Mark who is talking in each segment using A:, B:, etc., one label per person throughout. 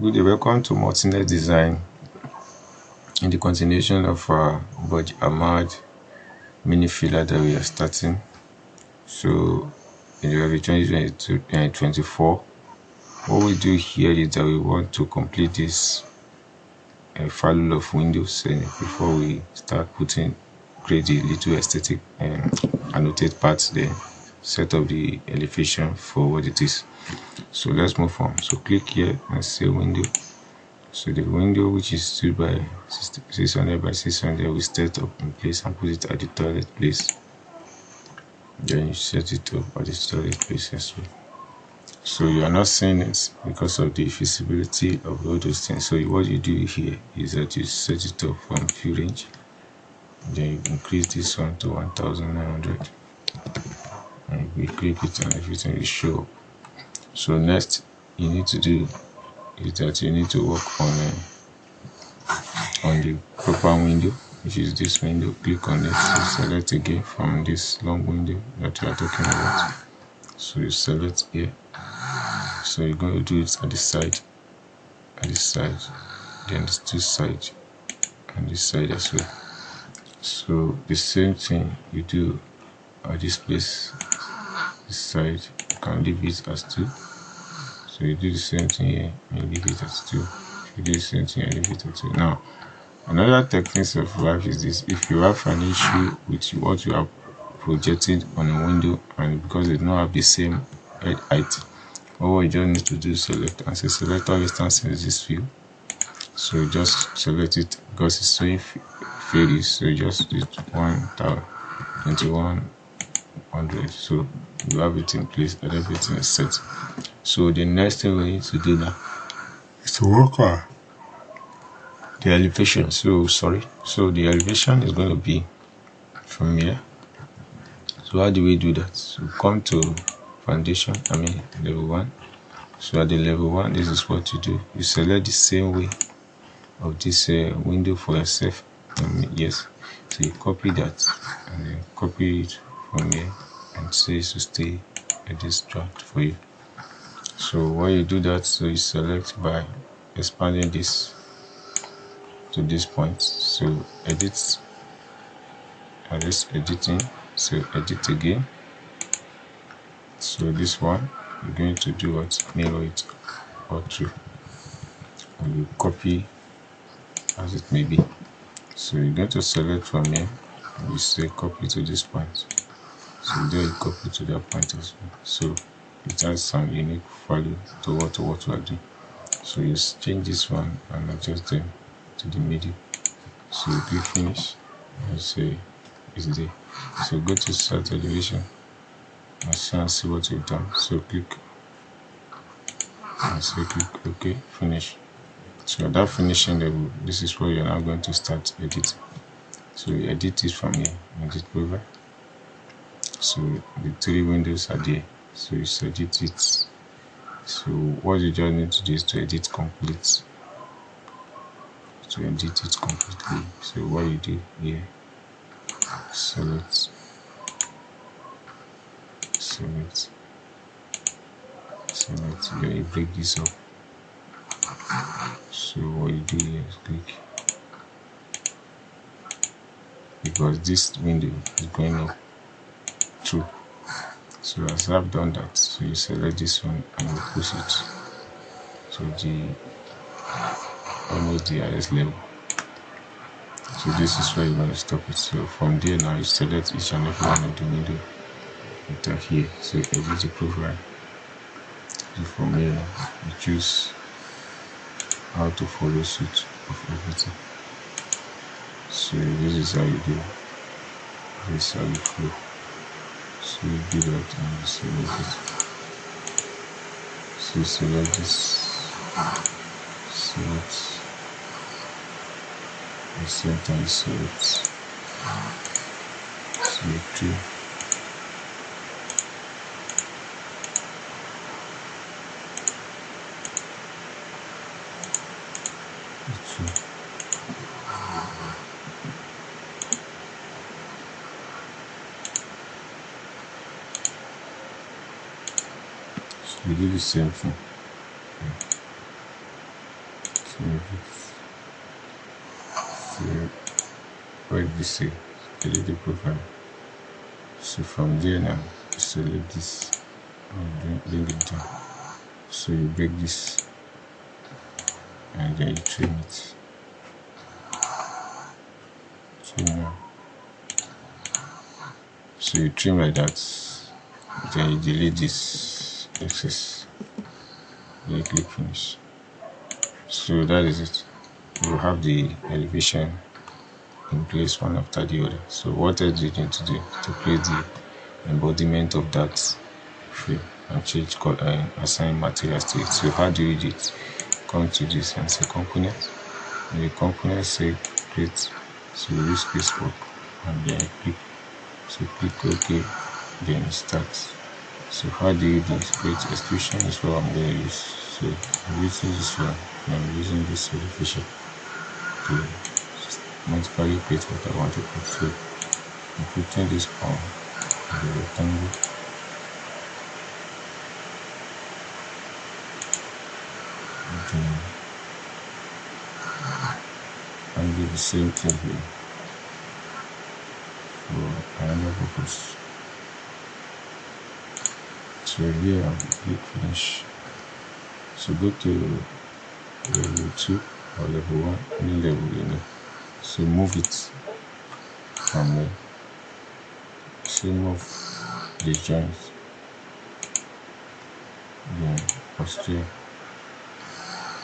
A: Good day, welcome to multi-net design in the continuation of our Hamad mini filler that we are starting. So in the Revit 2022 and 24, what we do here is that we want to complete this file of windows before we start create the little aesthetic and annotate parts, then set up the elevation for what it is. So let's move on. So click here and say window. So the window, which is stood by 600 by 600, we set up in place and put it at the toilet place. Then you set it up at the toilet place as well. So you are not seeing it because of the visibility of all those things. So what you do here is that you set it up from view range. Then you increase this one to 1900. And we click it and everything will show up. So next you need to do is that you need to work on the proper window, which is this window. Click on it, so select again from this long window that you are talking about. So you select here. So you're going to do it at the side, then the two sides, and this side as well. So the same thing you do at this place, this side. You can leave it as 2. So you do the same thing here and leave it as 2. You do the same thing and leave it as 2. Now, another technique of life is this: if you have an issue with what you have projected on a window, and because they don't have the same head height, what you just need to do is select and say select all distance in this view. So you just select it because it's showing varies. So you just do 1,021. So you have it in place and everything is set. So the next thing we need to do now is to work on the elevation. So the elevation is going to be from here. So how do we do that? So come to foundation, level 1. So at the level 1, this is what you do. You select the same way of this window for yourself. Yes, so you copy that and then copy it from here and say to stay at this draft for you. So when you do that, so you select by expanding this to this point. So edit, and this editing, so edit again. So this one you're going to do what? Mirror it or through, and you copy as it may be. So you're going to select from here and you say copy to this point. So there you copy to that point as well. So it has some unique value to what we are doing. So you change this one and adjust them to the middle. So you click finish and say it's there. So go to start elevation and see what you've done. So click and say click OK, finish. So at that finishing level, this is where you're now going to start editing. So you edit it from here, edit program. So the 3 windows are there. So you edit it. So what you just need to do is to edit complete. To edit it completely. So what you do here, select, then you break this up. So what you do here is click, because this window is going up through. So as I've done that, so you select this one and you push it to the almost the highest level. So this is where you're going to stop it. So from there now you select each and every one of the window enter here. So edit the profile. So from here you choose how to follow suit of everything. So this is how you do. This is how you flow. So you do that and you select it. So you select this, select the center, you select 2. So we do the same thing. move it. So what did you say? Delete the profile. So from there now, select this and bring it down. So you break this and then you trim it. Trim now. So you trim like that, then you delete this excess. Then you click finish. So that is it. You have the elevation in place one after the other. So what else do you need to do to create the embodiment of that frame and change color and assign materials to it? So how do you do it? Come to this and say component, and the component say create. So you use space work and then click. So click OK, then it starts. So how do you do this? Create extrusion is what I'm going to use. So I'm using this one and I'm using this elevation to multiply create what I want to put. So I'm putting this on the rectangle. And do the same thing here for another purpose. So here I'll click finish. So go to level 2 or level 1, any level you know. So move it from there. So move the joints, then posterior,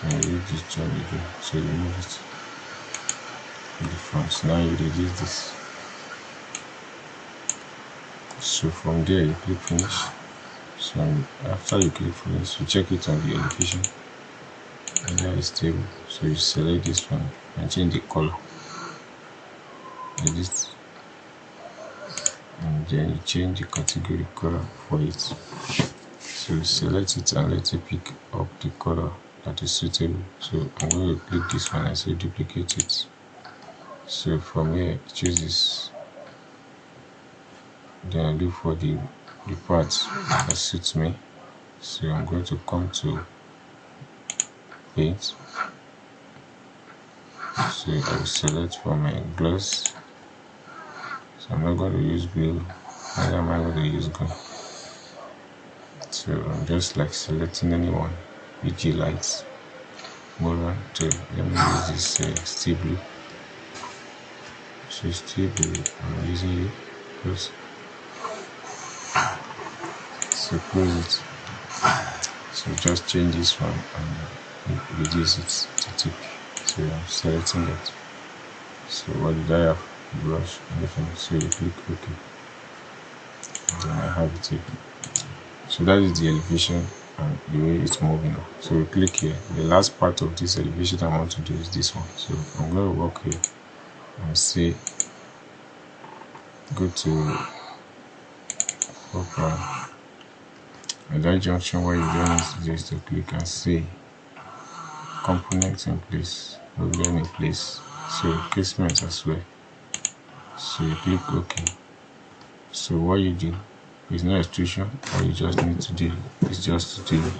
A: then use this joint again. So you move it in the front. Now you reduce this. So from there you click finish. So after you click finish, you check it on the elevation and that is stable. So you select this one and change the color like this, and then you change the category color for it. So you select it and let it pick up the color that is suitable. So I'm going to click this one and say duplicate it. So from here choose this, then I look for the part that suits me. So I'm going to come to paint. So I will select for my gloss. So I'm not going to use blue, neither am I going to use green. So I'm just like selecting anyone, PG lights, Moran. So let me use this steel blue. So steel blue, I'm using it because so close it. So just change this one and reduce it to tick. So I'm selecting it. So what did I have? Brush, anything. So you click OK. And then I have it here. So that is the elevation and the way it's moving now. So we click here. The last part of this elevation I want to do is this one. So I'm going to work here and say go to open. At that junction where you don't need to do is to click and say components in place, movement in place. So casement as well. So you click OK. So what you do is no extrusion, all you just need to do is just to do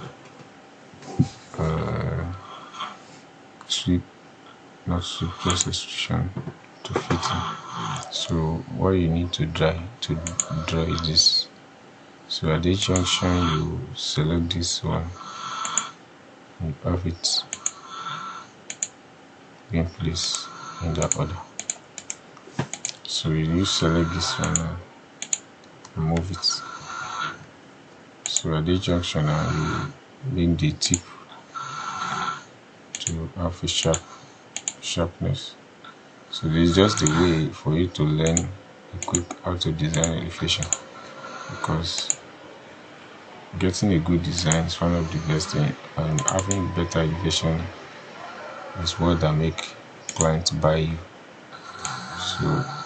A: sweep, not sweep, just extrusion to fit in. So what you need to draw is this. So at this junction you select this one, you have it in place in that order. So you select this one and move it. So at this junction now you bring the tip to have a sharpness. So this is just a way for you to learn quick how to design elevation, because getting a good design is one of the best things, and having better elevation is what that make clients buy you.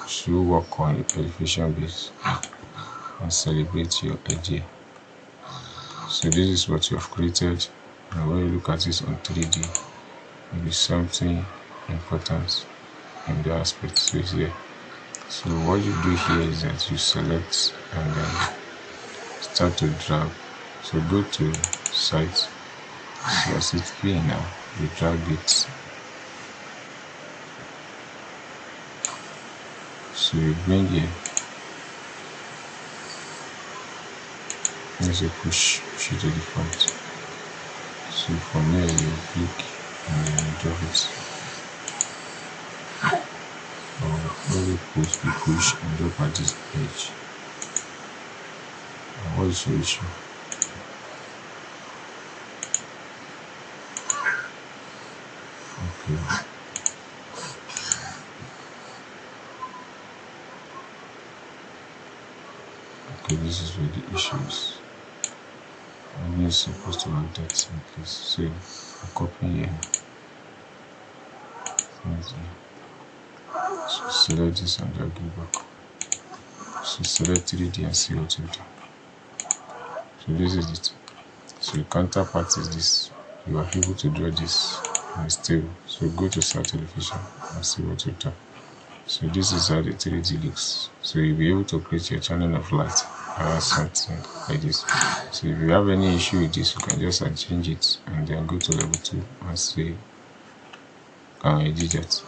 A: So you work on your elevation base and celebrate your idea. So this is what you have created, and when you look at it on 3D, it will be something important in the aspect. So it's there. So what you do here is that you select and then start to drag. So go to site, so as it's clean now, you drag it. So you bring here, as you push it to the front. So from here you click and then you drop it. Or every push you push and drop at this edge. And what is your issue? Okay. Okay, this is where the issue is. And you're supposed to have that in place. So I copy here. So select this and drag it back. So select 3D and see what you do. So this is it. So the counterpart is this. You are able to draw this and it's stable. So go to start elevation and see what you do. So this is how the 3D looks. So you'll be able to create your channel of light around something like this. So if you have any issue with this, you can just change it and then go to level 2 and say can edit that.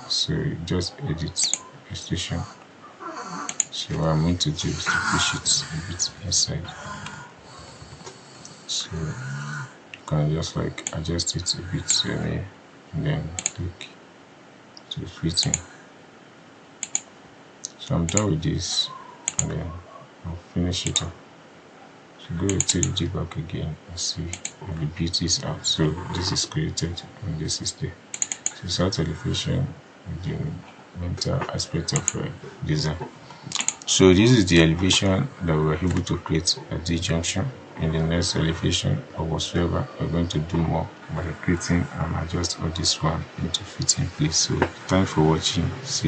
A: So you just edit extrusion. So what I'm going to do is to push it a bit inside. So you can just like adjust it a bit here and then click to fit in. So I'm done with this and then I'll finish it up. So go to 3D back again and see if the beauty is out. So this is created and this is there. So start elevation and the mental aspect of design. So this is the elevation that we were able to create at this junction. In the next elevation or whatsoever, we're going to do more by creating and adjust all this one into fitting place. So thanks for watching. See